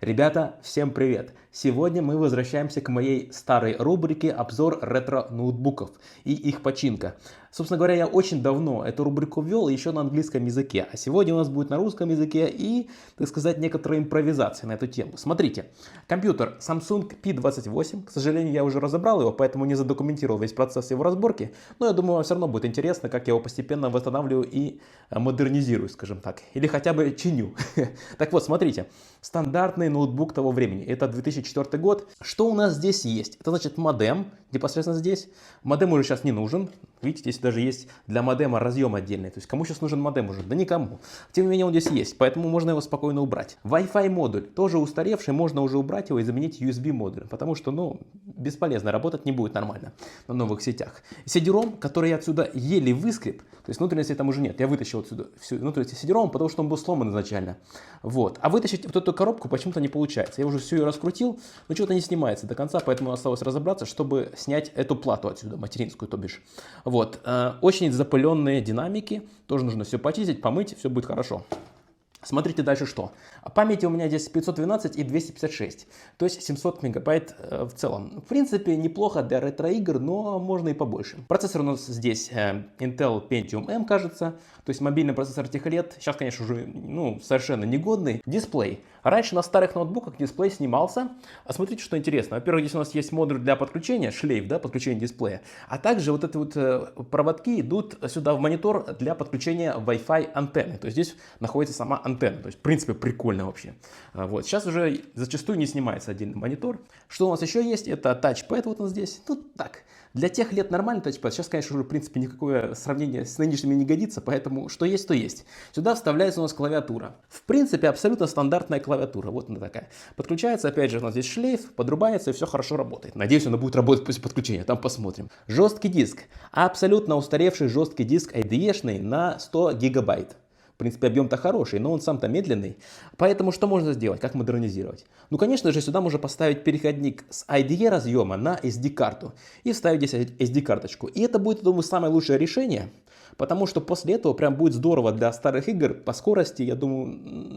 Ребята, всем привет! Сегодня мы возвращаемся к моей старой рубрике «Обзор ретро-ноутбуков и их починка». Собственно говоря, я очень давно эту рубрику ввел еще на английском языке, а сегодня у нас будет на русском языке и, так сказать, некоторые импровизации на эту тему. Смотрите, компьютер Samsung P28, к сожалению, я уже разобрал его, поэтому не задокументировал весь процесс его разборки, но я думаю, вам все равно будет интересно, как я его постепенно восстанавливаю и модернизирую, скажем так, или хотя бы чиню. Так вот, смотрите, стандартный ноутбук того времени, это 2004 год. Что у нас здесь есть? Это значит модем, непосредственно здесь. Модем уже сейчас не нужен. Видите, здесь даже есть для модема разъем отдельный. То есть кому сейчас нужен модем уже? Да никому. Тем не менее он здесь есть, поэтому можно его спокойно убрать. Wi-Fi модуль тоже устаревший, можно уже убрать его и заменить USB модулем, потому что, бесполезно, работать не будет нормально на новых сетях. CD-ROM, который я отсюда еле выскреб, то есть внутренности там уже нет, я вытащил отсюда всю внутренность CD-ROM, потому что он был сломан изначально. Вот. А вытащить вот эту коробку почему-то не получается. Я уже всю ее раскрутил, но что-то не снимается до конца, поэтому осталось разобраться, чтобы снять эту плату отсюда, материнскую, то бишь. Вот. Очень запыленные динамики, тоже нужно все почистить, помыть, все будет хорошо. Смотрите дальше что. Памяти у меня здесь 512 и 256, то есть 700 мегабайт в целом. В принципе, неплохо для ретро-игр, но можно и побольше. Процессор у нас здесь Intel Pentium M, кажется, то есть мобильный процессор тех лет. Сейчас, конечно, уже совершенно негодный. Дисплей. Раньше на старых ноутбуках дисплей снимался. А смотрите, что интересно. Во-первых, здесь у нас есть модуль для подключения, шлейф, да, подключения дисплея. А также вот эти вот проводки идут сюда в монитор для подключения Wi-Fi антенны. То есть здесь находится сама антенна. То есть, в принципе, прикольно вообще. Вот. Сейчас уже зачастую не снимается отдельный монитор. Что у нас еще есть? Это тачпэд вот он здесь. Так. Для тех лет нормальный тачпэд. Сейчас, конечно, уже, в принципе, никакое сравнение с нынешними не годится, поэтому что есть, то есть. Сюда вставляется у нас клавиатура. В принципе, абсолютно стандартная клавиатура. Вот она такая. Подключается, опять же, у нас здесь шлейф, подрубается и все хорошо работает. Надеюсь, она будет работать после подключения, там посмотрим. Жесткий диск. Абсолютно устаревший жесткий диск IDE-шный на 100 гигабайт. В принципе, объем-то хороший, но он сам-то медленный. Поэтому что можно сделать? Как модернизировать? Конечно же, сюда можно поставить переходник с IDE разъема на SD-карту и вставить здесь SD-карточку. И это будет, думаю, самое лучшее решение, потому что после этого прям будет здорово для старых игр по скорости, я думаю,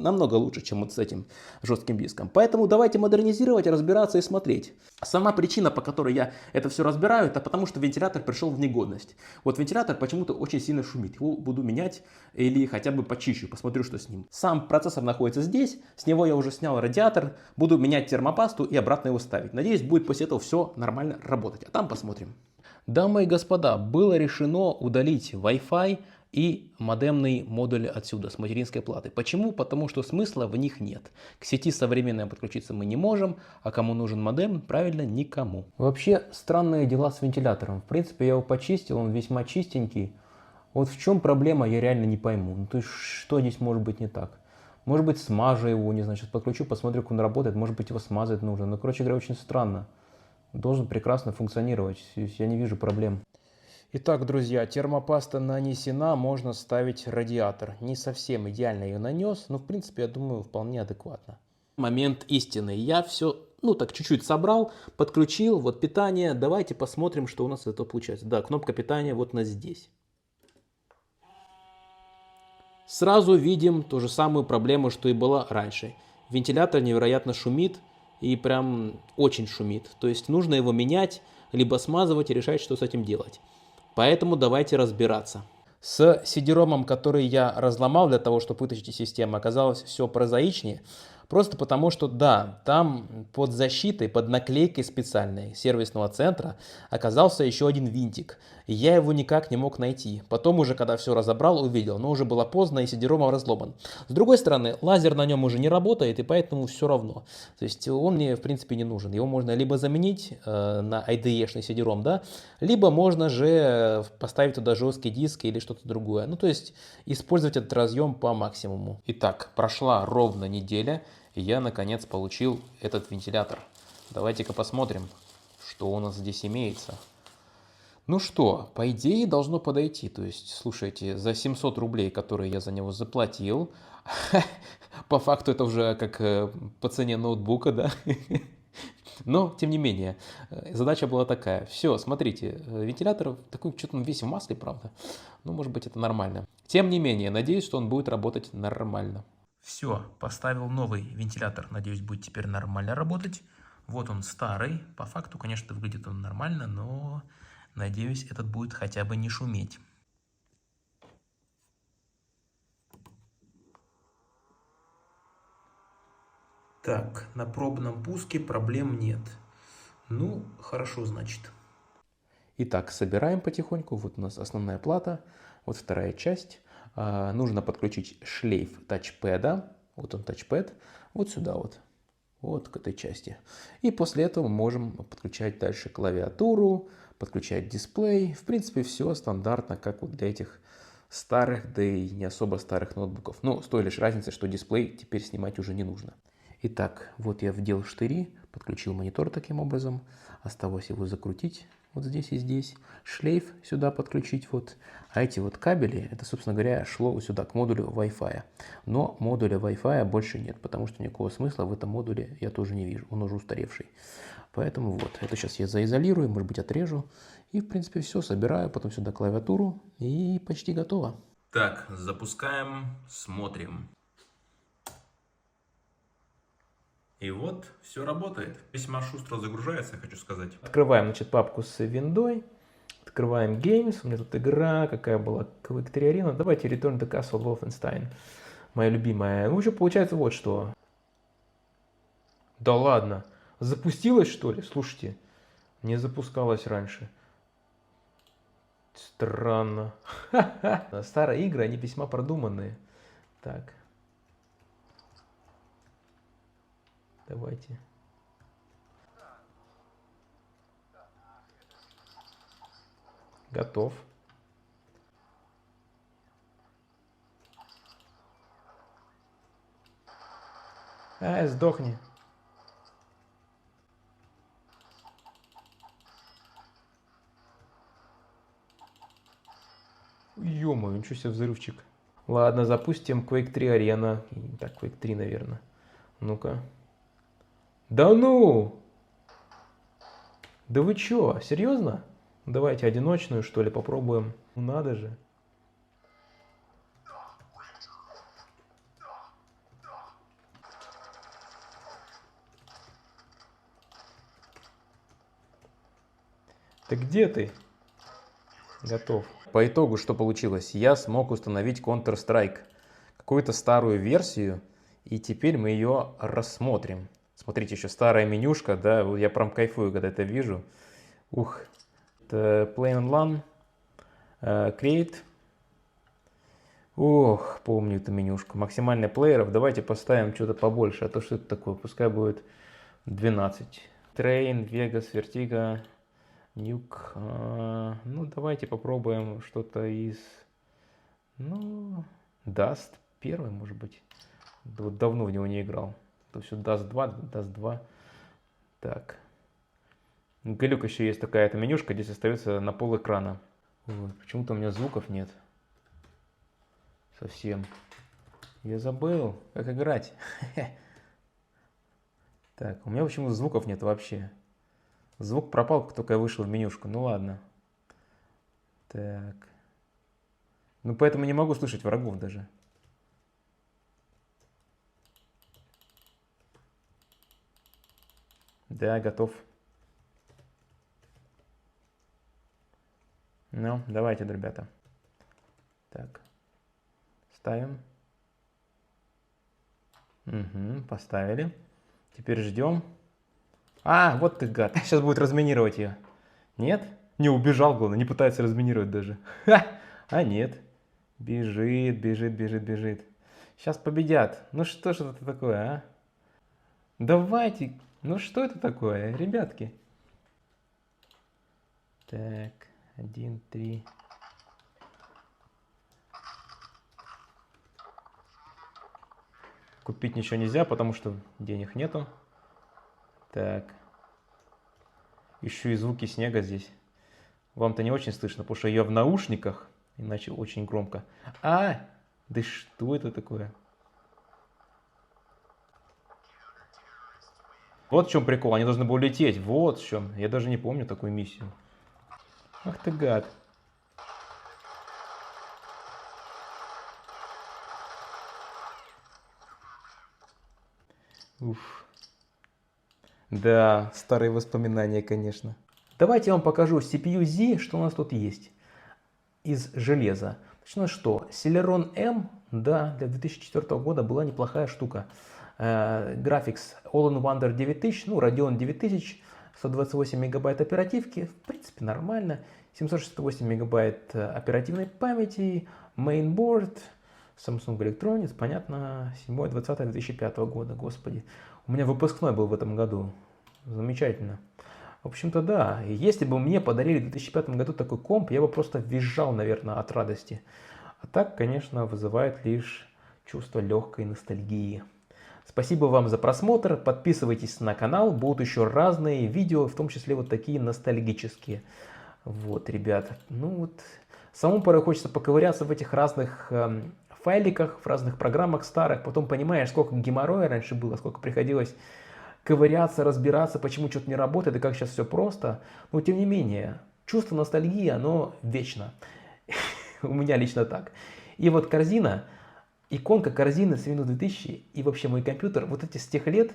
намного лучше, чем вот с этим жестким диском. Поэтому давайте модернизировать, разбираться и смотреть. Сама причина, по которой я это все разбираю, это потому что вентилятор пришел в негодность. Вот вентилятор почему-то очень сильно шумит. Его буду менять или хотя бы почищу, посмотрю, что с ним. Сам процессор находится здесь, с него я уже снял радиатор, буду менять термопасту и обратно его ставить. Надеюсь, будет после этого все нормально работать, а там посмотрим. Дамы и господа, было решено удалить Wi-Fi и модемный модуль отсюда, с материнской платы. Почему? Потому что смысла в них нет. К сети современной подключиться мы не можем, а кому нужен модем? Правильно, никому. Вообще, странные дела с вентилятором. В принципе, я его почистил, он весьма чистенький. Вот в чем проблема, я реально не пойму. То есть, что здесь может быть не так? Может быть, смажу его, не знаю, сейчас подключу, посмотрю, как он работает. Может быть, его смазать нужно. Но, короче говоря, очень странно. Должен прекрасно функционировать, я не вижу проблем. Итак, друзья, термопаста нанесена, можно ставить радиатор. Не совсем идеально ее нанес, но в принципе, я думаю, вполне адекватно. Момент истины. Я все, так чуть-чуть собрал, подключил, вот питание. Давайте посмотрим, что у нас это получается. Да, кнопка питания вот на здесь. Сразу видим ту же самую проблему, что и была раньше. Вентилятор невероятно шумит. И прям очень шумит. То есть нужно его менять, либо смазывать и решать, что с этим делать. Поэтому давайте разбираться. С CD-ROM, который я разломал для того, чтобы вытащить из системы, оказалось все прозаичнее. Просто потому, что да, там под защитой, под наклейкой специальной сервисного центра оказался еще один винтик. И я его никак не мог найти. Потом уже, когда все разобрал, увидел, но уже было поздно и CD-ROM разломан. С другой стороны, лазер на нем уже не работает, и поэтому все равно. То есть он мне в принципе не нужен. Его можно либо заменить на IDE-шный CD-ROM, да, либо можно же поставить туда жесткий диск или что-то другое. То есть использовать этот разъем по максимуму. Итак, прошла ровно неделя. И я наконец получил этот вентилятор. Давайте-ка посмотрим, что у нас здесь имеется. Ну что, по идее должно подойти. То есть, слушайте, за 700 рублей, которые я за него заплатил, по факту это уже как по цене ноутбука, да? Но, тем не менее, задача была такая. Все, смотрите, вентилятор такой, что-то он весь в масле, правда. Может быть, это нормально. Тем не менее, надеюсь, что он будет работать нормально. Все, поставил новый вентилятор. Надеюсь, будет теперь нормально работать. Вот он старый. По факту, конечно, выглядит он нормально, но надеюсь, этот будет хотя бы не шуметь. Так, на пробном пуске проблем нет. Ну, хорошо, значит. Итак, собираем потихоньку. Вот у нас основная плата, вот вторая часть. Нужно подключить шлейф тачпэда. Вот он тачпэд. Вот сюда вот. Вот к этой части. И после этого мы можем подключать дальше клавиатуру, подключать дисплей. В принципе, все стандартно, как вот для этих старых, да и не особо старых ноутбуков. Но с той лишь разницей, что дисплей теперь снимать уже не нужно. Итак, вот я вдел штыри, подключил монитор таким образом. Осталось его закрутить вот здесь и здесь. Шлейф сюда подключить вот. А эти вот кабели, это, собственно говоря, шло вот сюда, к модулю Wi-Fi. Но модуля Wi-Fi больше нет, потому что никакого смысла в этом модуле я тоже не вижу. Он уже устаревший. Поэтому вот, это сейчас я заизолирую, может быть, отрежу. И, в принципе, все, собираю, потом сюда клавиатуру, и почти готово. Так, запускаем, смотрим. И вот, все работает. Весьма шустро загружается, хочу сказать. Открываем, значит, папку с виндой. Открываем Games. У меня тут игра, какая была, Quake 3 Arena. Давайте Return to Castle Wolfenstein. Моя любимая. Ну, что получается вот что. Да ладно. Запустилась, что ли? Слушайте, не запускалась раньше. Странно. Старые игры, они весьма продуманные. Так. Давайте. Готов. Сдохни. Ё-моё, ничего себе взрывчик. Ладно, запустим Quake 3 Arena. Так, Quake 3, наверное. Ну-ка. Да ну! Да вы чё, серьезно? Давайте одиночную, что ли, попробуем. Ну надо же. Ты где ты? Готов. По итогу что получилось? Я смог установить Counter-Strike. Какую-то старую версию. И теперь мы ее рассмотрим. Смотрите, еще старая менюшка, да, я прям кайфую, когда это вижу. Ух. Это Play on LAN. Create. Ох, помню эту менюшку. Максимальный плееров. Давайте поставим что-то побольше. А то что это такое? Пускай будет 12. Train, Vegas, Vertigo, Nuke. Ну, давайте попробуем что-то из... Ну, Dust. Первый, может быть. Вот давно в него не играл. То есть Dust 2, Dust 2. Так. Галюк еще есть такая-то менюшка, здесь остается на пол экрана. Почему-то у меня звуков нет. Совсем. Я забыл, как играть. Так, у меня почему-то звуков нет вообще. Звук пропал, как только я вышел в менюшку. Ну ладно. Так. Ну поэтому не могу слышать врагов даже. Да, готов. Ну, давайте, ребята. Так. Ставим. Угу, поставили. Теперь ждем. А, вот ты гад. Сейчас будет разминировать ее. Нет? Не убежал, главное. Не пытается разминировать даже. Ха! А нет. Бежит, бежит, бежит, бежит. Сейчас победят. Ну что ж это такое, а? Давайте. Ну что это такое, ребятки? Так, 1, 3. Купить ничего нельзя, потому что денег нету. Так. Еще и звуки снега здесь. Вам-то не очень слышно, потому что я в наушниках, иначе очень громко. А, да что это такое? Вот в чем прикол, они должны были улететь. Вот в чем. Я даже не помню такую миссию. Ах ты гад. Уф. Да, старые воспоминания, конечно. Давайте я вам покажу CPU-Z, что у нас тут есть из железа. Точно что, Celeron M, да, для 2004 года была неплохая штука. Graphics All-in-Wonder 9000, ну, Radeon 9000, 128 мегабайт оперативки, в принципе нормально. 768 мегабайт оперативной памяти, mainboard, Samsung Electronics, понятно, 7-20-2005 года, господи. У меня выпускной был в этом году, замечательно. В общем-то, да, если бы мне подарили в 2005 году такой комп, я бы просто визжал, наверное, от радости. А так, конечно, вызывает лишь чувство легкой ностальгии. Спасибо вам за просмотр, подписывайтесь на канал, будут еще разные видео, в том числе вот такие ностальгические. Вот, ребята, ну вот, самому порой хочется поковыряться в этих разных файликах, в разных программах старых, потом понимаешь, сколько геморроя раньше было, сколько приходилось ковыряться, разбираться, почему что-то не работает и как сейчас все просто. Но тем не менее, чувство ностальгии, оно вечно. У меня лично так. И вот корзина, иконка корзины с Windows 2000 и вообще мой компьютер, вот эти с тех лет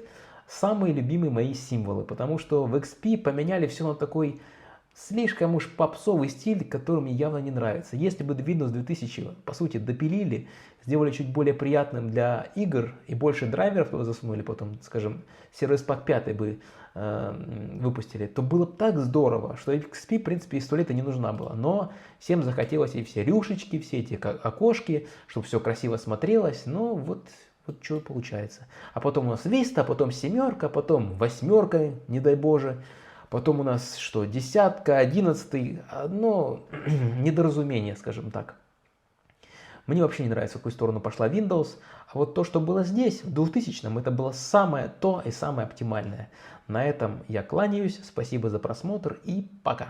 самые любимые мои символы. Потому что в XP поменяли все на такой слишком уж попсовый стиль, который мне явно не нравится. Если бы Windows 2000, по сути, допилили, сделали чуть более приятным для игр и больше драйверов туда засунули, потом, скажем, Service Pack 5 бы выпустили, то было бы так здорово, что XP, в принципе, и 100 лет и не нужна была. Но всем захотелось и все рюшечки, все эти окошки, чтобы все красиво смотрелось. Но вот что получается. А потом у нас Vista, потом семерка, потом восьмерка, не дай боже. Потом у нас что, десятка, 11, одно недоразумение, скажем так. Мне вообще не нравится, в какую сторону пошла Windows. А вот то, что было здесь, в 2000-м, это было самое то и самое оптимальное. На этом я кланяюсь. Спасибо за просмотр и пока.